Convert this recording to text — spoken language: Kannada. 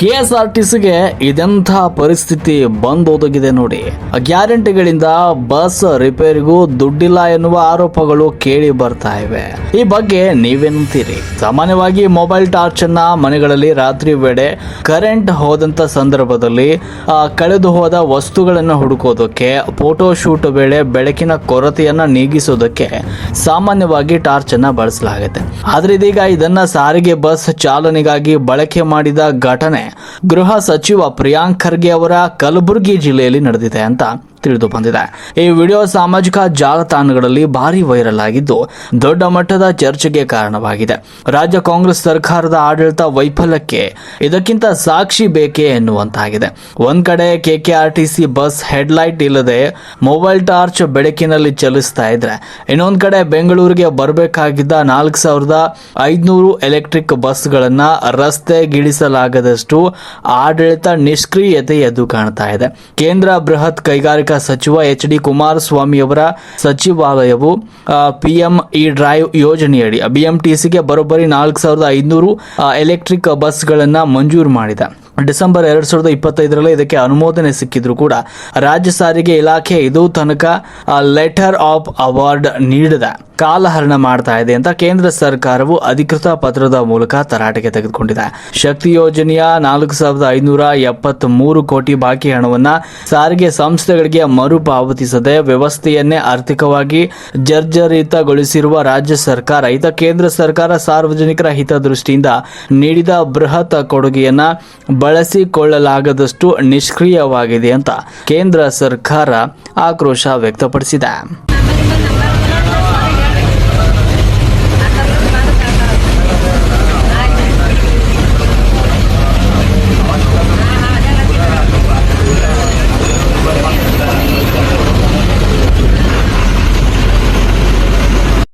ಕೆಎಸ್ಆರ್ಟಿಸಿಗೆ ಇದೆಂಥ ಪರಿಸ್ಥಿತಿ ಬಂದೊದಗಿದೆ ನೋಡಿ. ಗ್ಯಾರಂಟಿಗಳಿಂದ ಬಸ್ ರಿಪೇರಿಗೂ ದುಡ್ಡಿಲ್ಲ ಎನ್ನುವ ಆರೋಪಗಳು ಕೇಳಿ ಬರ್ತಾ ಇವೆ. ಈ ಬಗ್ಗೆ ನೀವೇನಂತೀರಿ? ಸಾಮಾನ್ಯವಾಗಿ ಮೊಬೈಲ್ ಟಾರ್ಚ್ ಅನ್ನ ಮನೆಗಳಲ್ಲಿ ರಾತ್ರಿ ವೇಳೆ ಕರೆಂಟ್ ಹೋದಂತ ಸಂದರ್ಭದಲ್ಲಿ ಕಳೆದು ಹೋದ ವಸ್ತುಗಳನ್ನು ಹುಡುಕೋದಕ್ಕೆ, ಫೋಟೋ ಶೂಟ್ ವೇಳೆ ಬೆಳಕಿನ ಕೊರತೆಯನ್ನ ನೀಗಿಸೋದಕ್ಕೆ ಸಾಮಾನ್ಯವಾಗಿ ಟಾರ್ಚ್ ಅನ್ನ ಬಳಸಲಾಗುತ್ತೆ. ಆದ್ರೆ ಇದೀಗ ಇದನ್ನ ಸಾರಿಗೆ ಬಸ್ ಚಾಲನೆಗಾಗಿ ಬಳಕೆ ಮಾಡಿದ ಘಟನೆ ಗೃಹ ಸಚಿವ ಪ್ರಿಯಾಂಕ್ ಖರ್ಗೆ ಅವರ ಕಲಬುರಗಿ ಜಿಲ್ಲೆಯಲ್ಲಿ ನಡೆದಿದೆ ಅಂತ ತಿಳಿದು ಬಂದಿದೆ. ಈ ವಿಡಿಯೋ ಸಾಮಾಜಿಕ ಜಾಲತಾಣಗಳಲ್ಲಿ ಭಾರಿ ವೈರಲ್ ಆಗಿದ್ದು ದೊಡ್ಡ ಮಟ್ಟದ ಚರ್ಚೆಗೆ ಕಾರಣವಾಗಿದೆ. ರಾಜ್ಯ ಕಾಂಗ್ರೆಸ್ ಸರ್ಕಾರದ ಆಡಳಿತ ವೈಫಲ್ಯಕ್ಕೆ ಇದಕ್ಕಿಂತ ಸಾಕ್ಷಿ ಬೇಕೇ ಎನ್ನುವಂತಾಗಿದೆ. ಒಂದ್ ಕಡೆ ಕೆಕೆಆರ್ಟಿಸಿ ಬಸ್ ಹೆಡ್ಲೈಟ್ ಇಲ್ಲದೆ ಮೊಬೈಲ್ ಟಾರ್ಚ್ ಬೆಳಕಿನಲ್ಲಿ ಚಲಿಸ್ತಾ ಇದ್ರೆ, ಇನ್ನೊಂದ್ ಕಡೆ ಬೆಂಗಳೂರಿಗೆ ಬರಬೇಕಾಗಿದ್ದ 4500 ಎಲೆಕ್ಟ್ರಿಕ್ ಬಸ್ಗಳನ್ನ ರಸ್ತೆಗಿಳಿಸಲಾಗದಷ್ಟು ಆಡಳಿತ ನಿಷ್ಕ್ರಿಯತೆ ಎದ್ದು ಕಾಣ್ತಾ ಇದೆ. ಕೇಂದ್ರ ಬೃಹತ್ ಕೈಗಾರಿಕಾ ಸಚಿವ ಎಚ್.ಡಿ. ಕುಮಾರಸ್ವಾಮಿ ಅವರ ಸಚಿವಾಲಯವು ಪಿಎಂ ಇ ಡ್ರೈವ್ ಯೋಜನೆಯಡಿ ಬಿಎಂಟಿಸಿಗೆ ಬರೋಬ್ಬರಿ 4500 ಎಲೆಕ್ಟ್ರಿಕ್ ಬಸ್ಗಳನ್ನು ಮಂಜೂರು ಮಾಡಿದೆ. ಡಿಸೆಂಬರ್ 2025ರಲ್ಲಿ ಇದಕ್ಕೆ ಅನುಮೋದನೆ ಸಿಕ್ಕಿದ್ರು ಕೂಡ ರಾಜ್ಯ ಸಾರಿಗೆ ಇಲಾಖೆ ಇದು ತನಕ ಲೆಟರ್ ಆಫ್ ಅವಾರ್ಡ್ ನೀಡದೆ ಕಾಲಹರಣ ಮಾಡ್ತಾ ಇದೆ ಅಂತ ಕೇಂದ್ರ ಸರ್ಕಾರವು ಅಧಿಕೃತ ಪತ್ರದ ಮೂಲಕ ತರಾಟೆಗೆ ತೆಗೆದುಕೊಂಡಿದೆ. ಶಕ್ತಿ ಯೋಜನೆಯ 4573 ಕೋಟಿ ಬಾಕಿ ಹಣವನ್ನ ಸಾರಿಗೆ ಸಂಸ್ಥೆಗಳಿಗೆ ಮರುಪಾವತಿಸದೆ ವ್ಯವಸ್ಥೆಯನ್ನೇ ಆರ್ಥಿಕವಾಗಿ ಜರ್ಜರಿತಗೊಳಿಸಿರುವ ರಾಜ್ಯ ಸರ್ಕಾರ ಇತ ಕೇಂದ್ರ ಸರ್ಕಾರ ಸಾರ್ವಜನಿಕರ ಹಿತದೃಷ್ಟಿಯಿಂದ ನೀಡಿದ ಬೃಹತ್ ಕೊಡುಗೆಯನ್ನ ಬಳಸಿಕೊಳ್ಳಲಾಗದಷ್ಟು ನಿಷ್ಕ್ರಿಯವಾಗಿದೆ ಅಂತ ಕೇಂದ್ರ ಸರ್ಕಾರ ಆಕ್ರೋಶ ವ್ಯಕ್ತಪಡಿಸಿದೆ.